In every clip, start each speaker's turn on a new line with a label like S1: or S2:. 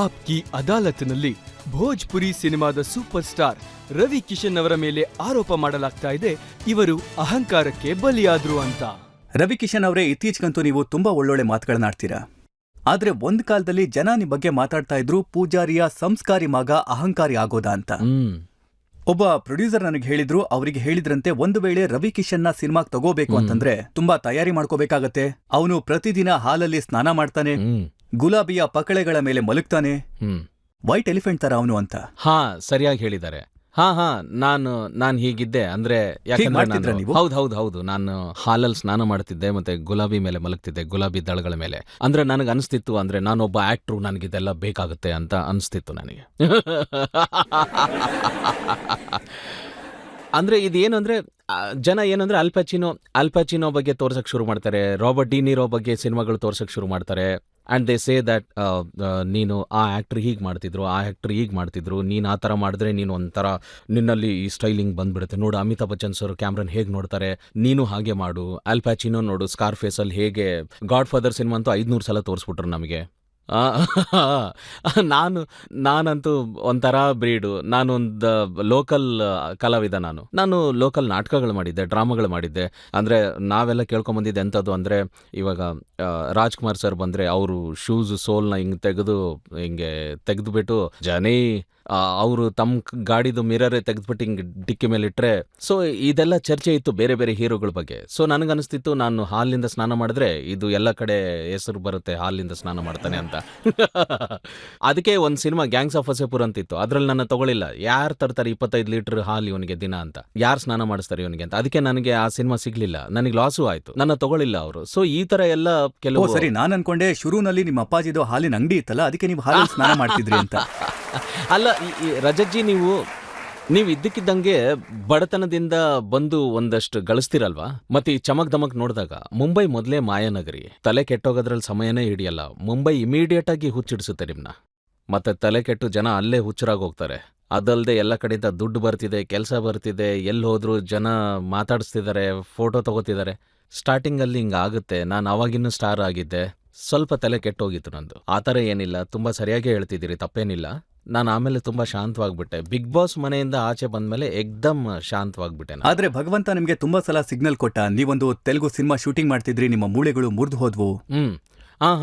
S1: App ಕಿ ಅದಾಲತ್ನಲ್ಲಿ ಭೋಜ್ಪುರಿ ಸಿನಿಮಾದ super star Ravi Kishan ಅವರ ಮೇಲೆ ಆರೋಪ ಮಾಡಲಾಗ್ತಾ ಇದೆ, ಇವರು ಅಹಂಕಾರಕ್ಕೆ ಬಲಿಯಾದ್ರು ಅಂತ.
S2: ರವಿ ಕಿಶನ್ ಅವರೇ, ಇತ್ತೀಚೆಗಂತೂ ನೀವು ತುಂಬಾ ಒಳ್ಳೊಳ್ಳೆ ಮಾತುಗಳನ್ನಾಡ್ತೀರಾ. ಆದ್ರೆ ಒಂದ್ ಕಾಲದಲ್ಲಿ ಜನ ನಿಮ್ ಬಗ್ಗೆ ಮಾತಾಡ್ತಾ ಇದ್ರು, ಪೂಜಾರಿಯ ಸಂಸ್ಕಾರಿ ಮಗ ಅಹಂಕಾರಿ ಆಗೋದ ಅಂತ. ಒಬ್ಬ ಪ್ರೊಡ್ಯೂಸರ್ ನನಗೆ ಹೇಳಿದ್ರು, ಅವರಿಗೆ ಹೇಳಿದ್ರಂತೆ ಒಂದು ವೇಳೆ ರವಿ ಕಿಶನ್ನ ಸಿನಿಮಾಗ್ ತಗೋಬೇಕು ಅಂತಂದ್ರೆ ತುಂಬಾ ತಯಾರಿ ಮಾಡ್ಕೋಬೇಕಾಗತ್ತೆ. ಅವನು ಪ್ರತಿದಿನ ಹಾಲಲ್ಲಿ ಸ್ನಾನ ಮಾಡ್ತಾನೆ, ಗುಲಾಬಿಯ ಪಕಳೆಗಳ ಮೇಲೆ ಮಲಗ್ತಾನೆ, ವೈಟ್ ಎಲಿಫೆಂಟ್ ತರ ಅವನು ಅಂತ.
S3: ಹಾ, ಸರಿಯಾಗಿ ಹೇಳಿದ್ದಾರೆ. ಹಾ ನಾನು ಹೀಗಿದ್ದೆ ಅಂದ್ರೆ ಹೌದು ನಾನು ಹಾಲಲ್ಲಿ ಸ್ನಾನ ಮಾಡ್ತಿದ್ದೆ, ಮತ್ತೆ ಗುಲಾಬಿ ಮೇಲೆ ಮಲಗ್ತಿದ್ದೆ, ಗುಲಾಬಿ ದಳಗಳ ಮೇಲೆ. ಅಂದ್ರೆ ನನಗೆ ಅನಿಸ್ತಿತ್ತು, ಅಂದ್ರೆ ನಾನೊಬ್ಬ ಆಕ್ಟ್ರು, ನನಗಿದೆಲ್ಲ ಬೇಕಾಗುತ್ತೆ ಅಂತ ಅನಿಸ್ತಿತ್ತು ನನಗೆ. ಅಂದ್ರೆ ಇದೇನು ಅಂದ್ರೆ ಜನ ಏನಂದ್ರೆ ಅಲ್ಪಾಚಿನೋ ಬಗ್ಗೆ ತೋರ್ಸಕ್ ಶುರು ಮಾಡ್ತಾರೆ, ರಾಬರ್ಟ್ ಡಿ ನೀರೋ ಬಗ್ಗೆ ಸಿನಿಮಾಗಳು ತೋರ್ಸಕ್ ಶುರು ಮಾಡ್ತಾರೆ. ಆ್ಯಂಡ್ ದೇ ಸೇ ದಟ್ ನೀನು ಆ ಆ್ಯಕ್ಟ್ರ್ ಹೀಗೆ ಮಾಡ್ತಿದ್ರು, ಆ ಆ್ಯಕ್ಟ್ರ್ ಹೀಗೆ ಮಾಡ್ತಿದ್ರು, ನೀನು ಆ ಥರ ಮಾಡಿದ್ರೆ ನೀನು ಒಂಥರ ನಿನ್ನಲ್ಲಿ ಈ ಸ್ಟೈಲಿಂಗ್ ಬಂದ್ಬಿಡುತ್ತೆ. ನೋಡು ಅಮಿತಾಬ್ ಬಚ್ಚನ್ ಸರ್ ಕ್ಯಾಮ್ರನ್ ಹೇಗೆ ನೋಡ್ತಾರೆ, ನೀನು ಹಾಗೆ ಮಾಡು. ಆಲ್ಪ್ಯಾಚಿನೋ ನೋಡು ಸ್ಕಾರ್ ಫೇಸಲ್ಲಿ ಹೇಗೆ, ಗಾಡ್ ಫಾದರ್ ಸಿನಿಮಾ ಅಂತೂ 500 ಸಲ ತೋರಿಸ್ಬಿಟ್ರು ನಮಗೆ. ನಾನಂತೂ ಒಂಥರ ಬ್ರೀಡು. ನಾನೊಂದು ಲೋಕಲ್ ಕಲಾವಿದ. ನಾನು ಲೋಕಲ್ ನಾಟಕಗಳು ಮಾಡಿದ್ದೆ, ಡ್ರಾಮಾಗಳು ಮಾಡಿದ್ದೆ. ಅಂದರೆ ನಾವೆಲ್ಲ ಕೇಳ್ಕೊಂಬಂದಿದ್ದೆ ಎಂಥದ್ದು ಅಂದರೆ, ಇವಾಗ ರಾಜ್ಕುಮಾರ್ ಸರ್ ಬಂದರೆ ಅವರು ಶೂಸ್ ಸೋಲ್ನ ಹಿಂಗೆ ತೆಗೆದುಬಿಟ್ಟು ಜನೇ ಅವರು ತಮ್ಮ ಗಾಡಿದು ಮಿರರೇ ತೆಗೆದ್ಬಿಟ್ಟು ಹಿಂಗೆ ಡಿಕ್ಕಿ ಮೇಲೆ ಇಟ್ಟರೆ. ಸೊ ಇದೆಲ್ಲ ಚರ್ಚೆ ಇತ್ತು ಬೇರೆ ಬೇರೆ ಹೀರೋಗಳ ಬಗ್ಗೆ. ಸೊ ನನಗನ್ನಿಸ್ತಿತ್ತು, ನಾನು ಹಾಲಿನಿಂದ ಸ್ನಾನ ಮಾಡಿದ್ರೆ ಇದು ಎಲ್ಲ ಕಡೆ ಹೆಸರು ಬರುತ್ತೆ, ಹಾಲಿನಿಂದ ಸ್ನಾನ ಮಾಡ್ತಾನೆ ಅಂತ. ಅದಕ್ಕೆ ಒಂದು ಸಿನಿಮಾ ಗ್ಯಾಂಗ್ಸ್ ಆಫ್ ವಸೇಪುರ್ ಅಂತಿತ್ತು, ಅದರಲ್ಲಿ ನನ್ನ ತಗೊಳ್ಳಿಲ್ಲ. ಯಾರು ತರ್ತಾರೆ 25 ಲೀಟರ್ ಹಾಲು ಇವನಿಗೆ ದಿನ ಅಂತ, ಯಾರು ಸ್ನಾನ ಮಾಡಿಸ್ತಾರೆ ಇವನಿಗೆ ಅಂತ. ಅದಕ್ಕೆ ನನಗೆ ಆ ಸಿನಿಮಾ ಸಿಗ್ಲಿಲ್ಲ, ನನಗೆ ಲಾಸು ಆಯ್ತು, ನನ್ನ ತಗೊಳ್ಳಿಲ್ಲ ಅವರು. ಸೊ ಈ ತರ ಎಲ್ಲ ಕೆಲವು.
S2: ಸರಿ, ನಾನು ಅನ್ಕೊಂಡೆ ಶುರುನಲ್ಲಿ ನಿಮ್ಮ ಅಪ್ಪಾಜಿದು ಹಾಲಿನ ಅಂಗಡಿ ಇತ್ತಲ್ಲ, ಅದಕ್ಕೆ ನೀವು ಹಾಲು ಸ್ನಾನ ಮಾಡ್ತಿದ್ರಿ ಅಂತ.
S3: ಅಲ್ಲ ರಜಜ್ಜಿ, ನೀವು ಇದ್ದಕ್ಕಿದ್ದಂಗೆ ಬಡತನದಿಂದ ಬಂದು ಒಂದಷ್ಟು ಗಳಿಸ್ತಿರಲ್ವಾ. ಮತ್ತೆ ಈ ಚಮಕ್ ದಮಕ್ ನೋಡಿದಾಗ ಮುಂಬೈ ಮೊದಲೇ ಮಾಯಾನಗರಿ, ತಲೆ ಕೆಟ್ಟೋಗೋದ್ರಲ್ಲಿ ಸಮಯನೇ ಹಿಡಿಯಲ್ಲ. ಮುಂಬೈ ಇಮಿಡಿಯೇಟ್ ಆಗಿ ಹುಚ್ಚಿಡಿಸುತ್ತೆ ನಿಮ್ನ. ಮತ್ತೆ ತಲೆ ಕೆಟ್ಟು ಜನ ಅಲ್ಲೇ ಹುಚ್ಚರಾಗಿ ಹೋಗ್ತಾರೆ. ಅದಲ್ಲದೆ ಎಲ್ಲ ಕಡೆಯಿಂದ ದುಡ್ಡು ಬರ್ತಿದೆ, ಕೆಲಸ ಬರ್ತಿದೆ, ಎಲ್ಲಿ ಹೋದ್ರು ಜನ ಮಾತಾಡಿಸ್ತಿದ್ದಾರೆ, ಫೋಟೋ ತಗೋತಿದ್ದಾರೆ. ಸ್ಟಾರ್ಟಿಂಗಲ್ಲಿ ಹಿಂಗೆ ಆಗುತ್ತೆ. ನಾನು ಅವಾಗಿನ್ನೂ ಸ್ಟಾರ್ ಆಗಿದ್ದೆ, ಸ್ವಲ್ಪ ತಲೆ ಕೆಟ್ಟೋಗಿತ್ತು ನಂದು. ಆ ಥರ ಏನಿಲ್ಲ, ತುಂಬ ಸರಿಯಾಗಿ ಹೇಳ್ತಿದ್ದೀರಿ, ತಪ್ಪೇನಿಲ್ಲ. ನಾನು ಆಮೇಲೆ ತುಂಬಾ ಶಾಂತವಾಗ್ಬಿಟ್ಟೆ. ಬಿಗ್ ಬಾಸ್ ಮನೆಯಿಂದ ಆಚೆ ಬಂದ್ಮೇಲೆ ಎಕ್ದಮ್ ಶಾಂತವಾಗ್ಬಿಟ್ಟೆ.
S2: ಆದ್ರೆ ಭಗವಂತ ನಿಮ್ಗೆ ತುಂಬಾ ಸಲ ಸಿಗ್ನಲ್ ಕೊಟ್ಟ. ನೀವೊಂದು ತೆಲುಗು ಸಿನಿಮಾ ಶೂಟಿಂಗ್ ಮಾಡ್ತಿದ್ರಿ, ನಿಮ್ಮ ಮೂಳೆಗಳು ಮುರಿದು ಹೋದ್ವು.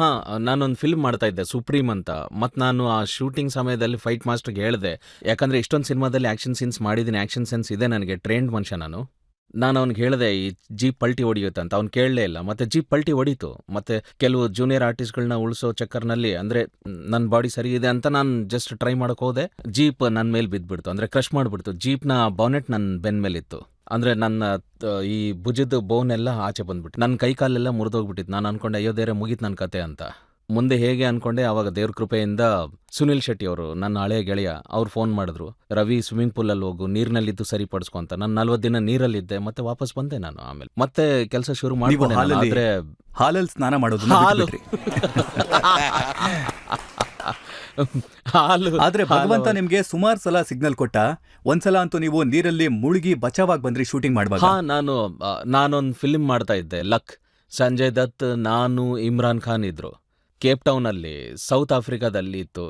S3: ಹಾ ನಾನೊಂದು ಫಿಲ್ಮ್ ಮಾಡ್ತಾ ಇದ್ದೆ, ಸುಪ್ರೀಂ ಅಂತ. ಮತ್ತು ನಾನು ಆ ಶೂಟಿಂಗ್ ಸಮಯದಲ್ಲಿ ಫೈಟ್ ಮಾಸ್ಟರ್ಗೆ ಹೇಳಿದೆ, ಯಾಕಂದ್ರೆ ಇಷ್ಟೊಂದು ಸಿನಿಮಾದಲ್ಲಿ ಆಕ್ಷನ್ ಸೀನ್ಸ್ ಮಾಡಿದ್ದೀನಿ, ಆಕ್ಷನ್ ಸೆನ್ಸ್ ಇದೆ ನನಗೆ, ಟ್ರೈನ್ಡ್ ಮನುಷ್ಯ ನಾನು ಅವ್ನಿಗೆ ಹೇಳಿದೆ ಈ ಜೀಪ್ ಪಲ್ಟಿ ಹೊಡಿಯುತ್ತೆ ಅಂತ. ಅವ್ನು ಕೇಳಲೇ ಇಲ್ಲ. ಮತ್ತೆ ಜೀಪ್ ಪಲ್ಟಿ ಹೊಡೀತು. ಮತ್ತೆ ಕೆಲವು ಜೂನಿಯರ್ ಆರ್ಟಿಸ್ಟ್ಗಳನ್ನ ಉಳಿಸೋ ಚಕ್ಕರ್ನಲ್ಲಿ, ಅಂದ್ರೆ ನನ್ನ ಬಾಡಿ ಸರಿ ಇದೆ ಅಂತ ನಾನು ಜಸ್ಟ್ ಟ್ರೈ ಮಾಡಕ್ ಹೋದೆ, ಜೀಪ್ ನನ್ನ ಮೇಲೆ ಬಿದ್ದುಬಿಡ್ತು, ಅಂದ್ರೆ ಕ್ರಶ್ ಮಾಡಿಬಿಡ್ತು. ಜೀಪ್ನ ಬಾನೆಟ್ ನನ್ನ ಬೆನ್ ಮೇಲಿತ್ತು. ಅಂದ್ರೆ ನನ್ನ ಈ ಭುಜದ ಬೋನ್ ಎಲ್ಲ ಆಚೆ ಬಂದ್ಬಿಟ್ಟು ನನ್ನ ಕೈ ಕಾಲೆಲ್ಲ ಮುರಿದೋಗ್ಬಿಟ್ಟಿತ್ತು. ನಾನು ಅನ್ಕೊಂಡೆ ಅಯ್ಯೋ ದೇವ್ರೆ, ಮುಗೀತು ನನ್ನ ಕತೆ ಅಂತ. ಮುಂದೆ ಹೇಗೆ ಅನ್ಕೊಂಡೆ, ಅವಾಗ ದೇವ್ರ ಕೃಪೆಯಿಂದ ಸುನಿಲ್ ಶೆಟ್ಟಿ ಅವರು, ನನ್ನ ಹಳೆಯ ಗೆಳೆಯ, ಅವ್ರು ಫೋನ್ ಮಾಡಿದ್ರು, ರವಿ ಸ್ವಿಮ್ಮಿಂಗ್ ಪೂಲಲ್ಲಿ ಹೋಗು, ನೀರಿನಲ್ಲಿದ್ದು ಸರಿಪಡಿಸ್ಕೊ ಅಂತ. ನಾನು 40 ದಿನ ನೀರಲ್ಲಿದ್ದೆ, ಮತ್ತೆ ವಾಪಸ್ ಬಂದೆ. ನಾನು ಆಮೇಲೆ ಮತ್ತೆ ಕೆಲಸ ಶುರು ಮಾಡಿದ್ರೆ
S2: ಹಾಲಲ್ಲಿ ಸ್ನಾನ ಮಾಡೋದು. ಆದ್ರೆ ಭಗವಂತ ನಿಮ್ಗೆ ಸುಮಾರು ಸಲ ಸಿಗ್ನಲ್ ಕೊಟ್ಟ. ಒಂದ್ಸಲ ಅಂತೂ ನೀವು ನೀರಲ್ಲಿ ಮುಳುಗಿ ಬಚಾವಾಗಿ ಬಂದ್ರಿ ಶೂಟಿಂಗ್ ಮಾಡುವಾಗ.
S3: ನಾನೊಂದು ಫಿಲ್ಮ್ ಮಾಡ್ತಾ ಇದ್ದೆ, ಲಕ್. ಸಂಜಯ್ ದತ್, ನಾನು, ಇಮ್ರಾನ್ ಖಾನ್ ಇದ್ರು. ಕೇಪ್ ಟೌನ್ ಅಲ್ಲಿ, ಸೌತ್ ಆಫ್ರಿಕಾದಲ್ಲಿ ಇತ್ತು.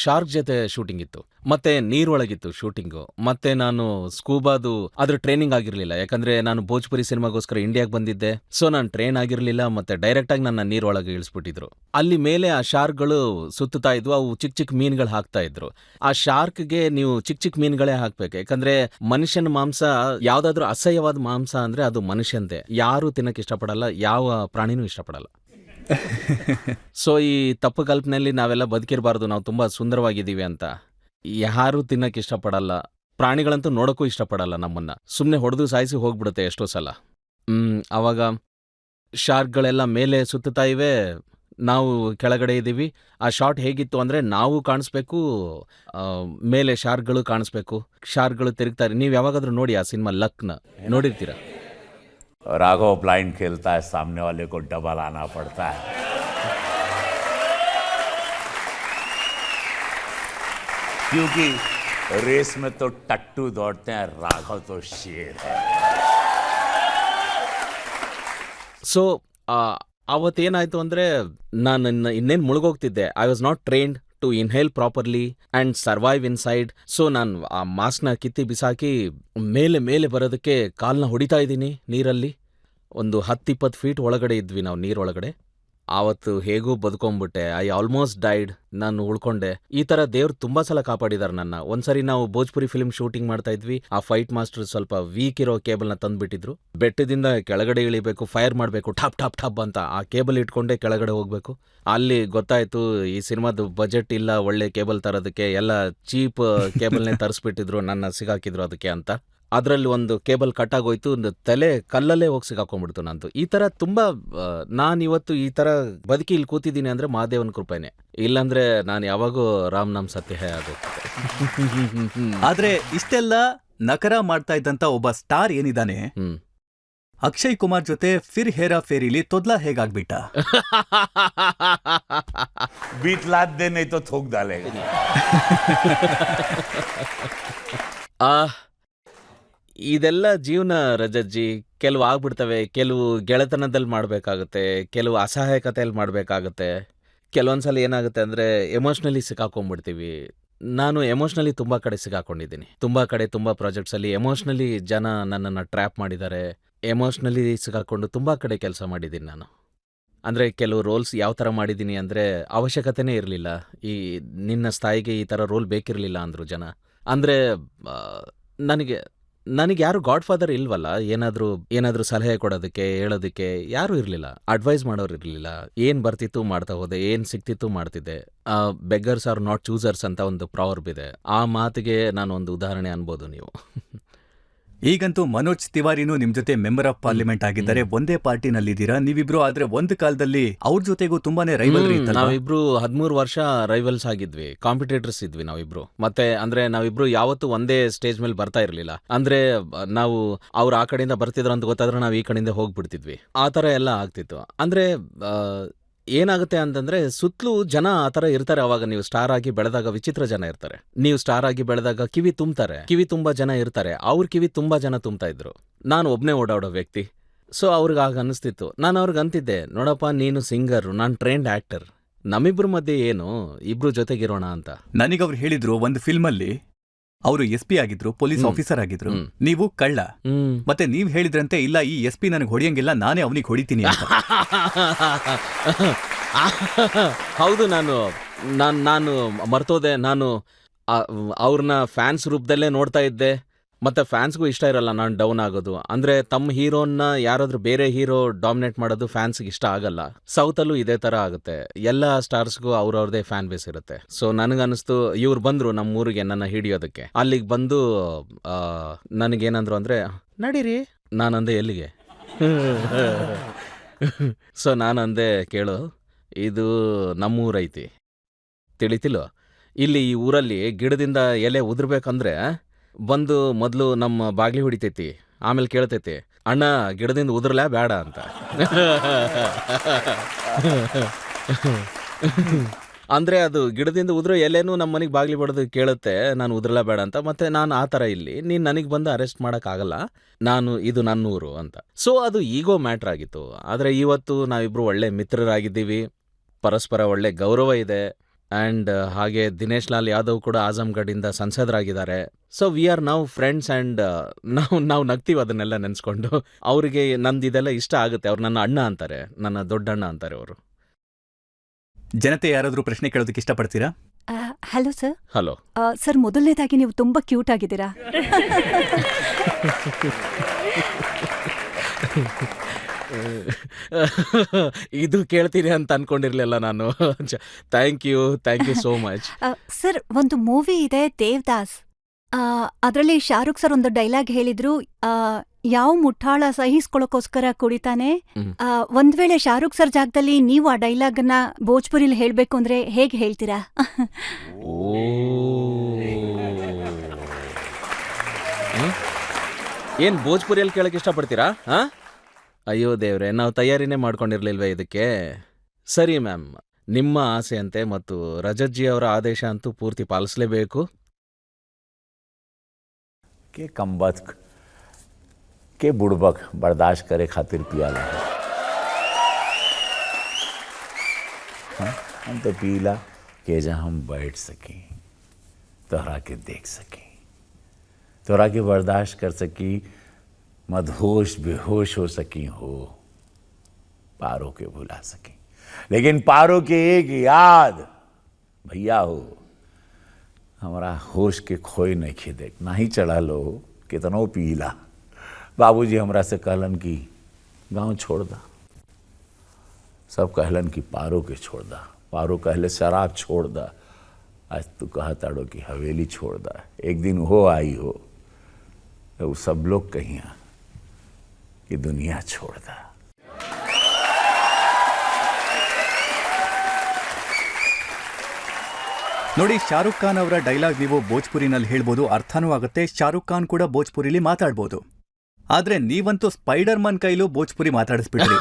S3: ಶಾರ್ಕ್ ಜೊತೆ ಶೂಟಿಂಗ್ ಇತ್ತು, ಮತ್ತೆ ನೀರೊಳಗಿತ್ತು ಶೂಟಿಂಗು. ಮತ್ತೆ ನಾನು ಸ್ಕೂಬಾದು ಅದ್ರ ಟ್ರೈನಿಂಗ್ ಆಗಿರ್ಲಿಲ್ಲ, ಯಾಕಂದ್ರೆ ನಾನು ಭೋಜ್ಪುರಿ ಸಿನಿಮಾಗೋಸ್ಕರ ಇಂಡಿಯಾಗೆ ಬಂದಿದ್ದೆ. ಸೊ ನಾನು ಟ್ರೈನ್ ಆಗಿರ್ಲಿಲ್ಲ, ಮತ್ತೆ ಡೈರೆಕ್ಟ್ ಆಗಿ ನನ್ನ ನೀರೊಳಗೆ ಇಳಿಸ್ಬಿಟ್ಟಿದ್ರು. ಅಲ್ಲಿ ಮೇಲೆ ಆ ಶಾರ್ಕ್ಗಳು ಸುತ್ತಾ ಇದ್ವು, ಅವು ಚಿಕ್ಕ ಚಿಕ್ಕ ಮೀನುಗಳು ಹಾಕ್ತಾ ಇದ್ರು. ಆ ಶಾರ್ಕ್ಗೆ ನೀವು ಚಿಕ್ಕ ಚಿಕ್ಕ ಮೀನುಗಳೇ ಹಾಕ್ಬೇಕು, ಯಾಕಂದ್ರೆ ಮನುಷ್ಯನ ಮಾಂಸ, ಯಾವ್ದಾದ್ರು ಅಸಹ್ಯವಾದ ಮಾಂಸ ಅಂದ್ರೆ ಅದು ಮನುಷ್ಯಂದೇ. ಯಾರು ತಿನ್ನಕ್ ಇಷ್ಟಪಡಲ್ಲ, ಯಾವ ಪ್ರಾಣಿನೂ ಇಷ್ಟಪಡಲ್ಲ. ಸೊ ಈ ತಪ್ಪು ಕಲ್ಪನೆಯಲ್ಲಿ ನಾವೆಲ್ಲ ಬದುಕಿರಬಾರ್ದು, ನಾವು ತುಂಬಾ ಸುಂದರವಾಗಿದ್ದೀವಿ ಅಂತ. ಯಾರು ತಿನ್ನಕ್ಕೆ ಇಷ್ಟಪಡಲ್ಲ, ಪ್ರಾಣಿಗಳಂತೂ ನೋಡೋಕ್ಕೂ ಇಷ್ಟಪಡಲ್ಲ ನಮ್ಮನ್ನ. ಸುಮ್ಮನೆ ಹೊಡೆದು ಸಾಯಿಸಿ ಹೋಗ್ಬಿಡುತ್ತೆ ಎಷ್ಟೋ ಸಲ. ಅವಾಗ ಶಾರ್ಕ್ಗಳೆಲ್ಲ ಮೇಲೆ ಸುತ್ತಾ ಇವೆ, ನಾವು ಕೆಳಗಡೆ ಇದ್ದೀವಿ. ಆ ಶಾಟ್ ಹೇಗಿತ್ತು ಅಂದ್ರೆ, ನಾವು ಕಾಣಿಸ್ಬೇಕು, ಮೇಲೆ ಶಾರ್ಕ್ಗಳು ಕಾಣಿಸ್ಬೇಕು, ಶಾರ್ಕ್ಗಳು ತಿರುಗ್ತಾರೆ. ನೀವು ಯಾವಾಗಾದ್ರೂ ನೋಡಿ ಆ ಸಿನಿಮಾ ಲಕ್ನ ನೋಡಿರ್ತೀರ.
S4: राघव ब्लाइंड खेलता है, सामने वाले को डबल आना पड़ता है. क्योंकि रेस में तो टट्टू दौड़ते हैं, राघव तो शेर है.
S3: ಸೊ ಅವತ್ತೇನಾಯ್ತು ಅಂದ್ರೆ, ನಾನು ಇನ್ನೇನು ಮುಳುಗೋಗ್ತಿದ್ದೆ. I was not trained to inhale properly and survive inside. So ನಾನು ಆ ಮಾಸ್ಕ್ನ ಕಿತ್ತಿ ಬಿಸಾಕಿ ಮೇಲೆ ಬರೋದಕ್ಕೆ ಕಾಲ್ನ ಹೊಡಿತಾ ಇದ್ದೀನಿ ನೀರಲ್ಲಿ. ಒಂದು 10-20 ಫೀಟ್ ಒಳಗಡೆ ಇದ್ವಿ ನಾವು ನೀರೊಳಗಡೆ. ಆವತ್ತು ಹೇಗೂ ಬದುಕೊಂಡ್ಬಿಟ್ಟೆ. I almost died. ನಾನು ಉಳ್ಕೊಂಡೆ. ಈ ಥರ ದೇವ್ರು ತುಂಬ ಸಲ ಕಾಪಾಡಿದಾರೆ ನನ್ನ. ಒಂದ್ಸರಿ ನಾವು ಭೋಜ್ಪುರಿ ಫಿಲ್ಮ್ ಶೂಟಿಂಗ್ ಮಾಡ್ತಾ ಇದ್ವಿ. ಆ ಫೈಟ್ ಮಾಸ್ಟರ್ ಸ್ವಲ್ಪ ವೀಕ್ ಇರೋ ಕೇಬಲ್ನ ತಂದುಬಿಟ್ಟಿದ್ರು. ಬೆಟ್ಟದಿಂದ ಕೆಳಗಡೆ ಇಳಿಬೇಕು, ಫೈರ್ ಮಾಡಬೇಕು, ಠಾಪ್ ಠಾಪ್ ಠಾಪ್ ಅಂತ. ಆ ಕೇಬಲ್ ಇಟ್ಕೊಂಡೆ ಕೆಳಗಡೆ ಹೋಗ್ಬೇಕು. ಅಲ್ಲಿ ಗೊತ್ತಾಯ್ತು ಈ ಸಿನಿಮಾದ ಬಜೆಟ್ ಇಲ್ಲ ಒಳ್ಳೆ ಕೇಬಲ್ ತರೋದಕ್ಕೆ, ಎಲ್ಲ ಚೀಪ್ ಕೇಬಲ್ನೇ ತರಿಸ್ಬಿಟ್ಟಿದ್ರು, ನನ್ನ ಸಿಗಾಕಿದ್ರು ಅದಕ್ಕೆ ಅಂತ. ಅದರಲ್ಲಿ ಒಂದು ಕೇಬಲ್ ಕಟ್ಟಾಗೋಯ್ತು, ಒಂದು ತಲೆ ಕಲ್ಲಲ್ಲೇ ಹೋಗಿ ಸಿಗಾಕೊಂಡ್ಬಿಡ್ತು ನಂದು. ಈ ಥರ ತುಂಬ ನಾನಿವತ್ತು ಈ ಥರ ಬದುಕಿ ಇಲ್ಲಿ ಕೂತಿದ್ದೀನಿ ಅಂದರೆ ಮಹಾದೇವನ ಕೃಪೆನೆ. ಇಲ್ಲಾಂದ್ರೆ ನಾನು ಯಾವಾಗೂ ರಾಮ್ ನಾಮ್ ಸತ್ಯ ಆಗೋಗ್ತಿದ್ದೆ.
S2: ಆದ್ರೆ ಇಷ್ಟೆಲ್ಲ ನಕರ ಮಾಡ್ತಾ ಇದ್ದಂತ ಒಬ್ಬ ಸ್ಟಾರ್ ಏನಿದಾನೆ, ಅಕ್ಷಯ್ ಕುಮಾರ್ ಜೊತೆ ಫಿರ್ ಹೇರಾ ಫೇರಿಲಿ ತೊದ್ಲಾ ಹೇಗಾಗ್ಬಿಟ್ಟ?
S4: बीतलात दे नहीं तो थूक डालेगा.
S3: ಇದೆಲ್ಲ ಜೀವನ ರಜಜ್ಜಿ. ಕೆಲವು ಆಗ್ಬಿಡ್ತವೆ, ಕೆಲವು ಗೆಳೆತನದಲ್ಲಿ ಮಾಡಬೇಕಾಗುತ್ತೆ, ಕೆಲವು ಅಸಹಾಯಕತೆಯಲ್ಲಿ ಮಾಡಬೇಕಾಗುತ್ತೆ. ಕೆಲವೊಂದ್ಸಲ ಏನಾಗುತ್ತೆ ಅಂದರೆ ಎಮೋಷ್ನಲಿ ಸಿಕ್ಕಾಕೊಂಡ್ಬಿಡ್ತೀವಿ. ನಾನು ಎಮೋಷ್ನಲಿ ತುಂಬ ಕಡೆ ಸಿಕ್ಕಾಕೊಂಡಿದ್ದೀನಿ. ತುಂಬ ಕಡೆ ತುಂಬ ಪ್ರಾಜೆಕ್ಟ್ಸಲ್ಲಿ ಎಮೋಷ್ನಲಿ ಜನ ನನ್ನನ್ನು ಟ್ರ್ಯಾಪ್ ಮಾಡಿದ್ದಾರೆ. ಎಮೋಷ್ನಲಿ ಸಿಕ್ಕಾಕೊಂಡು ತುಂಬ ಕಡೆ ಕೆಲಸ ಮಾಡಿದ್ದೀನಿ ನಾನು. ಅಂದರೆ ಕೆಲವು ರೋಲ್ಸ್ ಯಾವ ಥರ ಮಾಡಿದ್ದೀನಿ ಅಂದರೆ ಅವಶ್ಯಕತೆನೇ ಇರಲಿಲ್ಲ. ಈ ನಿನ್ನ ಸ್ಥಾಯಿಗೆ ಈ ಥರ ರೋಲ್ ಬೇಕಿರಲಿಲ್ಲ ಅಂದರು ಜನ. ಅಂದರೆ ನನಗೆ ಯಾರು ಗಾಡ್ ಫಾದರ್ ಇಲ್ವಲ್ಲ, ಏನಾದರೂ ಸಲಹೆ ಕೊಡೋದಕ್ಕೆ ಹೇಳೋದಕ್ಕೆ ಯಾರೂ ಇರಲಿಲ್ಲ, ಅಡ್ವೈಸ್ ಮಾಡೋರು ಇರಲಿಲ್ಲ. ಏನು ಬರ್ತಿತ್ತು ಮಾಡ್ತಾ ಹೋದೆ, ಏನು ಸಿಕ್ತಿತ್ತು ಮಾಡ್ತಿದ್ದೆ. ಬೆಗ್ಗರ್ಸ್ ಆರ್ ನಾಟ್ ಚೂಸರ್ಸ್ ಅಂತ ಒಂದು ಪ್ರಾವರ್ಬ್ ಇದೆ. ಆ ಮಾತಿಗೆ ನಾನು ಒಂದು ಉದಾಹರಣೆ ಅನ್ಬೋದು ನೀವು.
S2: ಈಗಂತೂ ಮನೋಜ್ ತಿವಾರಿನೂ ನಿಮ್ ಜೊತೆ ಮೆಂಬರ್ ಆಫ್ ಪಾರ್ಲಿಮೆಂಟ್ ಆಗಿದ್ದಾರೆ. ಒಂದೇ ಪಾರ್ಟಿನಲ್ಲಿದ್ದೀರಾ ನೀವಿಬ್ರು. ಆದ್ರೆ ಒಂದು ಕಾಲದಲ್ಲಿ ಅವ್ರ ಜೊತೆಗೂ ತುಂಬಾನೇ ರೈವಲ್ರಿ ಇತ್ತಲ್ಲ?
S3: ನಾವಿಬ್ರು 13 ವರ್ಷ ರೈವಲ್ಸ್ ಆಗಿದ್ವಿ, ಕಾಂಪಿಟೇಟರ್ಸ್ ಇದ್ವಿ ನಾವಿಬ್ರು. ಮತ್ತೆ ಅಂದ್ರೆ ನಾವಿಬ್ರು ಯಾವತ್ತೂ ಒಂದೇ ಸ್ಟೇಜ್ ಮೇಲೆ ಬರ್ತಾ ಇರ್ಲಿಲ್ಲ. ಅಂದ್ರೆ ನಾವು ಅವ್ರು ಆ ಕಡೆಯಿಂದ ಬರ್ತಿದ್ರು ಅಂತ ಗೊತ್ತಾದ್ರೆ ನಾವು ಈ ಕಡೆಯಿಂದ ಹೋಗ್ಬಿಡ್ತಿದ್ವಿ. ಆ ಥರ ಎಲ್ಲ ಆಗ್ತಿತ್ತು. ಅಂದ್ರೆ ಏನಾಗುತ್ತೆ ಅಂತಂದ್ರೆ ಸುತ್ತಲೂ ಜನ ಆ ಥರ ಇರ್ತಾರೆ. ಅವಾಗ ನೀವು ಸ್ಟಾರ್ ಆಗಿ ಬೆಳೆದಾಗ ವಿಚಿತ್ರ ಜನ ಇರ್ತಾರೆ. ನೀವು ಸ್ಟಾರ್ ಆಗಿ ಬೆಳೆದಾಗ ಕಿವಿ ತುಂಬಾ ಜನ ಇರ್ತಾರೆ. ಅವ್ರ ಕಿವಿ ತುಂಬಾ ಜನ ತುಂಬ್ತಾ ಇದ್ರು. ನಾನು ಒಬ್ನೇ ಓಡಾಡೋ ವ್ಯಕ್ತಿ. ಸೊ ಅವ್ರಿಗೆ ಆಗ ಅನಿಸ್ತಿತ್ತು. ನಾನು ಅವ್ರಿಗೆ ಅಂತಿದ್ದೆ, ನೋಡಪ್ಪ ನೀನು ಸಿಂಗರ್, ನಾನು ಟ್ರೈನ್ಡ್ ಆಕ್ಟರ್, ನಮ್ಮಿಬ್ರ ಮಧ್ಯೆ ಏನು, ಇಬ್ರು ಜೊತೆಗಿರೋಣ ಅಂತ.
S2: ನನಗವ್ರು ಹೇಳಿದ್ರು, ಒಂದು ಫಿಲ್ಮ್ ಅಲ್ಲಿ ಅವರು SP ಆಗಿದ್ರು, ಪೊಲೀಸ್ ಆಫೀಸರ್ ಆಗಿದ್ರು, ನೀವು ಕಳ್ಳ. ಮತ್ತೆ ನೀವ್ ಹೇಳಿದ್ರಂತೆ, ಇಲ್ಲ ಈ SP ನನಗೆ ಹೊಡಿಯಂಗಿಲ್ಲ, ನಾನೇ ಅವನಿಗೆ ಹೊಡಿತೀನಿ ಅಂತ.
S3: ಹೌದು, ನಾನು ಮರ್ತೋದೆ. ನಾನು ಅವ್ರನ್ನ ಫ್ಯಾನ್ಸ್ ರೂಪದಲ್ಲೇ ನೋಡ್ತಾ ಇದ್ದೆ. ಮತ್ತೆ ಫ್ಯಾನ್ಸ್ಗೂ ಇಷ್ಟ ಇರಲ್ಲ ನಾನು ಡೌನ್ ಆಗೋದು. ಅಂದ್ರೆ ತಮ್ಮ ಹೀರೋನ್ನ ಯಾರಾದ್ರೂ ಬೇರೆ ಹೀರೋ ಡಾಮಿನೇಟ್ ಮಾಡೋದು ಫ್ಯಾನ್ಸ್ಗೆ ಇಷ್ಟ ಆಗಲ್ಲ. ಸೌತಲ್ಲೂ ಇದೇ ತರ ಆಗುತ್ತೆ. ಎಲ್ಲ ಸ್ಟಾರ್ಸ್ಗೂ ಅವ್ರವ್ರದೇ ಫ್ಯಾನ್ ಬೇಸ್ ಇರುತ್ತೆ. ಸೊ ನನಗನ್ನಿಸ್ತು, ಇವ್ರು ಬಂದ್ರು ನಮ್ಮ ಊರಿಗೆ ನನ್ನ ಹಿಡಿಯೋದಕ್ಕೆ. ಅಲ್ಲಿಗೆ ಬಂದು ನನಗೇನಂದ್ರು ಅಂದ್ರೆ, ನಡೀರಿ. ನಾನಂದೆ, ಎಲ್ಲಿಗೆ? ಸೊ ನಾನಂದೆ, ಕೇಳು, ಇದು ನಮ್ಮೂರೈತಿ, ತಿಳಿತಿಲ್ಲೋ? ಇಲ್ಲಿ ಈ ಊರಲ್ಲಿ ಗಿಡದಿಂದ ಎಲೆ ಉದುರ್ಬೇಕಂದ್ರೆ ಬಂದು ಮೊದಲು ನಮ್ಮ ಬಾಗ್ಲಿ ಹೊಡಿತೈತಿ, ಆಮೇಲೆ ಕೇಳ್ತೈತಿ, ಅಣ್ಣ ಗಿಡದಿಂದ ಉದುರ್ಲಾ ಬೇಡ ಅಂತ. ಅಂದರೆ ಅದು ಗಿಡದಿಂದ ಉದುರೋ ಎಲೆನೂ ನಮ್ಮ ಮನೆಗೆ ಬಾಗ್ಲಿ ಬಡ್ದು ಕೇಳುತ್ತೆ, ನಾನು ಉದುರ್ಲಾ ಬೇಡ ಅಂತ. ಮತ್ತೆ ನಾನು ಆ ಥರ ಇಲ್ಲಿ ನೀನು ನನಗೆ ಬಂದು ಅರೆಸ್ಟ್ ಮಾಡೋಕ್ಕಾಗಲ್ಲ, ಇದು ನನ್ನೂರು ಅಂತ. ಸೊ ಅದು ಈಗೋ ಮ್ಯಾಟ್ರ್ ಆಗಿತ್ತು. ಆದರೆ ಇವತ್ತು ನಾವಿಬ್ಬರು ಒಳ್ಳೆ ಮಿತ್ರರಾಗಿದ್ದೀವಿ, ಪರಸ್ಪರ ಒಳ್ಳೆ ಗೌರವ ಇದೆ. ಆ್ಯಂಡ್ ಹಾಗೆ ದಿನೇಶ್ ಲಾಲ್ ಯಾದವ್ ಕೂಡ ಆಜಮ್ಗಢಿಂದ ಸಂಸದರಾಗಿದ್ದಾರೆ. So we are now friends. And ನಾವು ನಗ್ತೀವಿ ಅದನ್ನೆಲ್ಲ ನೆನೆಸ್ಕೊಂಡು. ಅವರಿಗೆ ನಂದು ಇದೆಲ್ಲ ಇಷ್ಟ ಆಗುತ್ತೆ. ಅವ್ರು ನನ್ನ ಅಣ್ಣ ಅಂತಾರೆ, ನನ್ನ ದೊಡ್ಡ ಅಣ್ಣ ಅಂತಾರೆ ಅವರು.
S2: ಜನತೆ ಯಾರಾದರೂ ಪ್ರಶ್ನೆ ಕೇಳೋದಕ್ಕೆ ಇಷ್ಟಪಡ್ತೀರಾ?
S5: Hello sir.
S3: ಹಲೋ
S5: ಸರ್, ಮೊದಲನೇದಾಗಿ ನೀವು ತುಂಬ ಕ್ಯೂಟ್ ಆಗಿದ್ದೀರಾ.
S3: ಇದು ಕೇಳ್ತೀನಿ ಅಂತ ಅನ್ಕೊಂಡಿರ್ಲಿಲ್ಲ ನಾನು. Thank you so much.
S5: Sir, ಒಂದು ಮೂವಿ ಇದೆ ದೇವದಾಸ್. ಅದರಲ್ಲಿ ಶಾರುಖ್ ಸರ್ ಒಂದು ಡೈಲಾಗ್ ಹೇಳಿದ್ರು, ಯಾವ ಮುಠಾಳ ಸಹಿಸ್ಕೊಳ್ಳೋಕೋಸ್ಕರ ಕುಡಿತಾನೆ. ಒಂದ್ ವೇಳೆ ಶಾರುಖ್ ಸರ್ ಜಾಗದಲ್ಲಿ ನೀವು ಆ ಡೈಲಾಗ್ನ ಭೋಜ್ಪುರಿಲಿ ಹೇಳ್ಬೇಕು ಅಂದ್ರೆ ಹೇಗೆ ಹೇಳ್ತೀರಾ?
S3: ಏನ್ ಭೋಜ್ಪುರಿಯಲ್ಲಿ ಕೇಳಕ್ ಇಷ್ಟಪಡ್ತೀರಾ? ಅಯ್ಯೋ ದೇವ್ರೆ, ನಾವು ತಯಾರಿನೇ ಮಾಡ್ಕೊಂಡಿರ್ಲಿಲ್ವೇ ಇದಕ್ಕೆ. ಸರಿ ಮ್ಯಾಮ್, ನಿಮ್ಮ ಆಸೆಯಂತೆ ಮತ್ತು ರಜಜ್ಜಿ ಅವರ ಆದೇಶ ಅಂತೂ ಪೂರ್ತಿ ಪಾಲಿಸಲೇಬೇಕು.
S4: के कमबख्त के बुड़बक बर्दाश्त करे खातिर पियाला है। हम तो पीला कि जहाँ हम बैठ सकें, तोहरा के देख सकें, तोहरा के बर्दाश्त कर सकी, मदहोश बेहोश हो सकी हो, पारो के भुला सकी। लेकिन पारो के एक याद भैया हो, हमारा होश के खोई नहीं खे देख ना ही चढ़ा लो कितनो पीला। बाबूजी हमरा से कहलन कि गांव छोड़ दा, सब कहलन कि पारो के छोड़ दा, पारो कहले शराब छोड़ दा, आज तू कहा ताड़ो कि हवेली छोड़ दा। एक दिन हो आई हो तो सब लोग कहिया कि दुनिया छोड़ दा।
S2: ನೋಡಿ, ಶಾರುಖ್ ಖಾನ್ ಅವರ ಡೈಲಾಗ್ ನೀವು ಭೋಜ್ಪುರಿನಲ್ಲಿ ಹೇಳ್ಬೋದು, ಅರ್ಥನೂ ಆಗುತ್ತೆ. ಶಾರುಖ್ ಖಾನ್ ಕೂಡ ಭೋಜ್ಪುರಿಲಿ ಮಾತಾಡ್ಬೋದು. ಆದ್ರೆ ನೀವಂತೂ ಸ್ಪೈಡರ್ ಮನ್ ಕೈಲೂ ಭೋಜ್ಪುರಿ ಮಾತಾಡಿಸ್ಬಿಟ್ರಿ.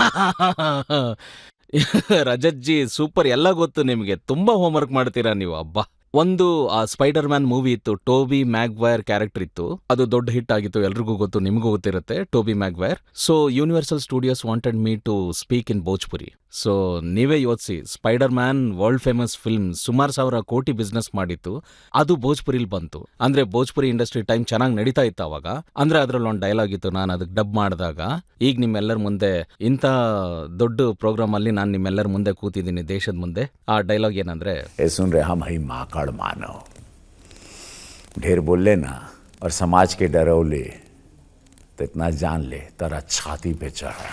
S3: ರಜತ್ ಜಿ ಸೂಪರ್, ಎಲ್ಲ ಗೊತ್ತು ನಿಮಗೆ. ತುಂಬಾ ಹೋಮ್ವರ್ಕ್ ಮಾಡ್ತೀರಾ ನೀವು. ಅಬ್ಬಾ, ಒಂದು ಆ ಸ್ಪೈಡರ್ ಮ್ಯಾನ್ ಮೂವಿ ಇತ್ತು, ಟೋಬಿ ಮ್ಯಾಗ್ವೈರ್ ಕ್ಯಾರೆಕ್ಟರ್ ಇತ್ತು, ಅದು ದೊಡ್ಡ ಹಿಟ್ ಆಗಿತ್ತು, ಎಲ್ರಿಗೂ ಗೊತ್ತು, ನಿಮಗೂ ಗೊತ್ತಿರುತ್ತೆ Tobey Maguire. So Universal Studios wanted me to speak in Bhojpuri. So ನೀವೇ ಯೋಚಿಸಿ, spider man world famous film, ಸುಮಾರು 1,000 ಕೋಟಿ ಬಿಸ್ನೆಸ್ ಮಾಡಿತ್ತು, ಅದು ಭೋಜ್ಪುರಿಲಿ ಬಂತು. ಅಂದ್ರೆ ಭೋಜ್ಪುರಿ ಇಂಡಸ್ಟ್ರಿ ಟೈಮ್ ಚೆನ್ನಾಗಿ ನಡೀತಾ ಇತ್ತು ಅವಾಗ. ಅಂದ್ರೆ ಅದ್ರಲ್ಲಿ ಒಂದು ಡೈಲಾಗ್ ಇತ್ತು, ನಾನು ಅದಕ್ಕೆ ಡಬ್ ಮಾಡಿದಾಗ. ಈಗ ನಿಮ್ಮೆಲ್ಲರ ಮುಂದೆ ಇಂಥ ದೊಡ್ಡ ಪ್ರೋಗ್ರಾಮ್ ಅಲ್ಲಿ ನಾನು ನಿಮ್ಮೆಲ್ಲರ ಮುಂದೆ ಕೂತಿದ್ದೀನಿ, ದೇಶದ ಮುಂದೆ. ಆ ಡೈಲಾಗ್ ಏನಂದ್ರೆ,
S4: सुन रहे हम ही माकड़ मानव, ढेर बोले ना और समाज के डरौले, तो इतना जान ले तेरा छाती पे चढ़ा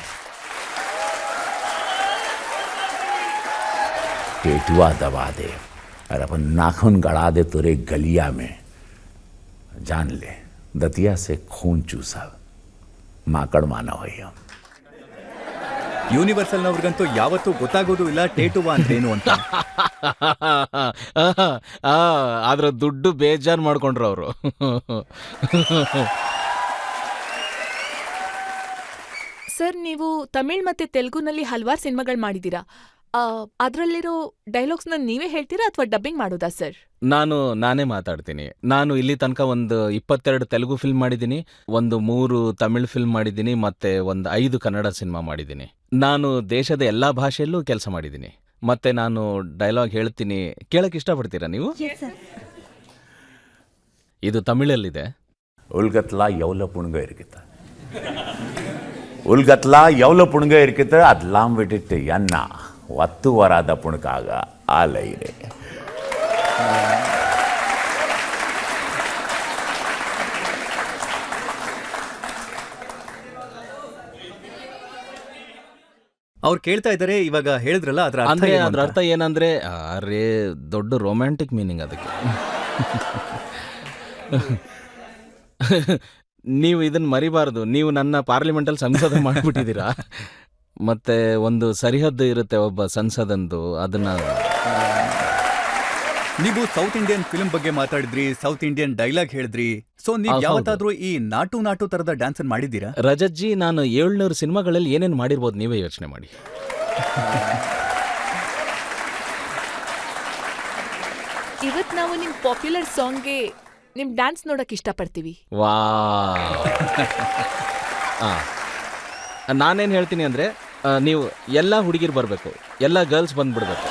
S4: पेटुआ दबा दे और अपन नाखून गड़ा दे तेरे गलिया में, जान ले दतिया से खून चूसा माकड़ मानव है हम।
S2: ಯೂನಿವರ್ಸಲ್ನವ್ರಿಗಂತೂ ಯಾವತ್ತೂ ಗೊತ್ತಾಗೋದು ಇಲ್ಲ ಟೇಟುವಾ ಅಂದ್ರೇನು ಅಂತ.
S3: ಆದ್ರ ದುಡ್ಡು ಬೇಜಾರು ಮಾಡ್ಕೊಂಡ್ರು ಅವರು.
S6: ಸರ್, ನೀವು ತಮಿಳ್ ಮತ್ತೆ ತೆಲುಗುನಲ್ಲಿ ಹಲವಾರು ಸಿನಿಮಾಗಳು ಮಾಡಿದ್ದೀರಾ. ಅದರಲ್ಲಿರೋ ಡೈಲಾಗ್ಸ್ನ ನೀವೇ ಹೇಳ್ತೀರಾ ಅಥವಾ ಡಬ್ಬಿಂಗ್ ಮಾಡೋದಾ ಸರ್?
S3: ನಾನೇ ಮಾತಾಡ್ತೀನಿ. ನಾನು ಇಲ್ಲಿ ತನಕ ಒಂದು 22 ತೆಲುಗು ಫಿಲ್ಮ್ ಮಾಡಿದ್ದೀನಿ, ಒಂದು 3 ತಮಿಳ್ ಫಿಲ್ಮ್ ಮಾಡಿದ್ದೀನಿ, ಮತ್ತೆ ಒಂದು 5 ಕನ್ನಡ ಸಿನಿಮಾ ಮಾಡಿದ್ದೀನಿ. ನಾನು ದೇಶದ ಎಲ್ಲಾ ಭಾಷೆಯಲ್ಲೂ ಕೆಲಸ ಮಾಡಿದ್ದೀನಿ. ಮತ್ತೆ ನಾನು ಡೈಲಾಗ್ ಹೇಳ್ತೀನಿ, ಕೇಳಕ್ ಇಷ್ಟಪಡ್ತೀರಾ ನೀವು? ಇದು ತಮಿಳಲ್ಲಿದೆ.
S4: ಉಲ್ಗತ್ಲಾ ಎವಲ ಪುಣ್ಗ ಇರ್ಕಿತ್ತ, ಉಲ್ಗತ್ಲಾ ಎವಲ ಪುಣ್ಗ ಇರ್ಕಿತ್ತ, ಅದ್ಲಾಂ ಬಿಟ್ಟಿಟ್ಟು ಎನ್ನ ಒತ್ತು ವರಾದ ಪುಣ್ಕಾಗ ಆ ಲೈರೆ.
S2: ಅವ್ರು ಕೇಳ್ತಾ ಇದಾರೆ, ಇವಾಗ ಹೇಳಿದ್ರಲ್ಲ ಅದ್ರ ಅರ್ಥ
S3: ಅಂದ್ರೆ
S2: ಏನು
S3: ಅದ್ರ
S2: ಅಂತ?
S3: ಅರ್ಥ ಏನಂದ್ರೆ, ಅರೇ ದೊಡ್ಡ ರೊಮ್ಯಾಂಟಿಕ್ ಮೀನಿಂಗ್ ಅದಕ್ಕೆ. ನೀವು ಇದನ್ನ ಮರಿಬಾರ್ದು. ನೀವು ನನ್ನ ಪಾರ್ಲಿಮೆಂಟಲ್ಲಿ ಸಂಸದ ಮಾಡ್ಬಿಟ್ಟಿದ್ದೀರಾ. ಮತ್ತೆ ಒಂದು ಸರಿಹದ್ದು ಇರುತ್ತೆ ಒಬ್ಬ ಸಂಸದಂದು, ಅದನ್ನ.
S2: ನೀವು ಸೌತ್ ಇಂಡಿಯನ್ ಫಿಲ್ಮ್ ಬಗ್ಗೆ ಮಾತಾಡಿದ್ರಿ, ಸೌತ್ ಇಂಡಿಯನ್ ಡೈಲಾಗ್ ಹೇಳಿದ್ರಿ. ಸೊ ನೀವು
S3: ಹೌದು.
S2: ಯಾವತ್ತಾದ್ರೂ ಈ ನಾಟು ತರದ ಡ್ಯಾನ್ಸ್ ಮಾಡಿದ್ದೀರಾ?
S3: ರಜತ್ ಜಿ, ನಾನು 700 ಸಿನಿಮಾಗಳಲ್ಲಿ ಏನೇನು ಮಾಡಿರ್ಬೋದು ನೀವೇ ಯೋಚನೆ ಮಾಡಿ.
S6: ಇವತ್ತು ನಾವು ನಿಮ್ ಪಾಪ್ಯುಲರ್ ಸಾಂಗ್ಗೆ ನಿಮ್ ಡ್ಯಾನ್ಸ್ ನೋಡಕ್ ಇಷ್ಟಪಡ್ತೀವಿ.
S3: ವಾ ನಾನೇನು ಹೇಳ್ತೀನಿ ಅಂದರೆ, ನೀವು ಎಲ್ಲ ಹುಡುಗಿರು ಬರಬೇಕು, ಎಲ್ಲ ಗರ್ಲ್ಸ್ ಬಂದ್ಬಿಡ್ಬೇಕು.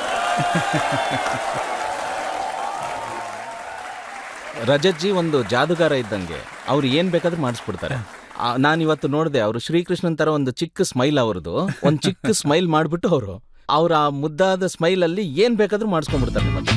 S3: ರಜತ್ ಜಿ ಒಂದು ಜಾದುಗಾರ ಇದ್ದಂಗೆ, ಅವ್ರು ಏನು ಬೇಕಾದ್ರೂ ಮಾಡಿಸ್ಬಿಡ್ತಾರೆ. ನಾನು ಇವತ್ತು ನೋಡಿದೆ, ಅವರು ಶ್ರೀಕೃಷ್ಣನ್ ಥರ ಒಂದು ಚಿಕ್ಕ ಸ್ಮೈಲ್, ಅವ್ರದ್ದು ಒಂದು ಚಿಕ್ಕ ಸ್ಮೈಲ್ ಮಾಡಿಬಿಟ್ಟು ಅವರು ಆ ಮುದ್ದಾದ ಸ್ಮೈಲಲ್ಲಿ ಏನು ಬೇಕಾದ್ರೂ ಮಾಡಿಸ್ಕೊಂಡ್ಬಿಡ್ತಾರೆ ನಿಮ್ಮಲ್ಲಿ.